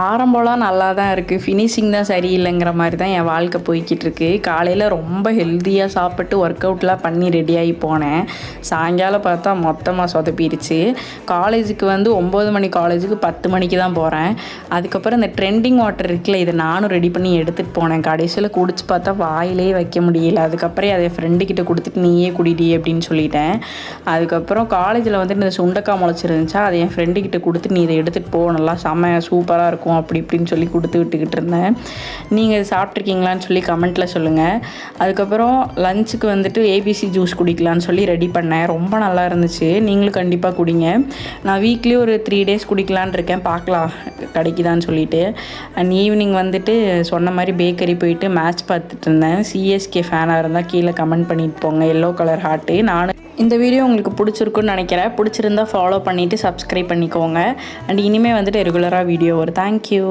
ஆரம்பம்லாம் நல்லா தான் இருக்குது. ஃபினிஷிங் தான் சரியில்லைங்கிற மாதிரி தான் என் வாழ்க்கை போய்கிட்டு இருக்கு. காலையில் ரொம்ப ஹெல்த்தியாக சாப்பிட்டு ஒர்க் அவுட்லாம் பண்ணி ரெடியாகி போனேன். சாயங்காலம் பார்த்தா மொத்தமாக சொதப்பிடுச்சு. காலேஜுக்கு வந்து 9 மணி காலேஜுக்கு 10 மணிக்கு தான் போகிறேன். அதுக்கப்புறம் இந்த ட்ரெண்டிங் வாட்டர் இருக்குல்ல, இதை நானும் ரெடி பண்ணி எடுத்துகிட்டு போனேன். கடைசியில் குடிச்சு பார்த்தா வாயிலே வைக்க முடியல. அதுக்கப்புறம் அதை ஃப்ரெண்டுக்கிட்ட கொடுத்துட்டு நீயே குடிடி அப்படின்னு சொல்லிட்டேன். அதுக்கப்புறம் காலேஜில் வந்துட்டு இந்த சுண்டக்காய் முளைச்சிருந்துச்சா, அதை என் ஃப்ரெண்டுக்கிட்ட கொடுத்து நீ இதை எடுத்துகிட்டு போ, நல்லா செம்ம சூப்பராக இருக்கும் அப்படி இப்படின்னு சொல்லி கொடுத்து விட்டுக்கிட்டு இருந்தேன். நீங்கள் இது சாப்பிட்ருக்கீங்களான்னு சொல்லி கமெண்ட்டில் சொல்லுங்கள். அதுக்கப்புறம் லஞ்சுக்கு வந்துட்டு ஏபிசி ஜூஸ் குடிக்கலான்னு சொல்லி ரெடி பண்ணேன். ரொம்ப நல்லா இருந்துச்சு. நீங்களும் கண்டிப்பாக குடிங்க. நான் வீக்லி ஒரு 3 days குடிக்கலான்னு இருக்கேன். பார்க்கலாம் கிடைக்குதான்னு சொல்லிட்டு. அண்ட் ஈவினிங் வந்துட்டு சொன்ன மாதிரி பேக்கரி போயிட்டு மேட்ச் பார்த்துட்டு இருந்தேன். சிஎஸ்கே ஃபேனாக இருந்தால் கீழே கமெண்ட் பண்ணிட்டு போங்க. Yellow colour heart. நானும் இந்த வீடியோ உங்களுக்கு பிடிச்சிருக்குன்னு நினைக்கிறேன். பிடிச்சிருந்தா ஃபாலோ பண்ணிவிட்டு சப்ஸ்கிரைப் பண்ணிக்கோங்க. அண்ட் இனிமேல் வந்துட்டு ரெகுலராக வீடியோ வரும். தேங்க்யூ.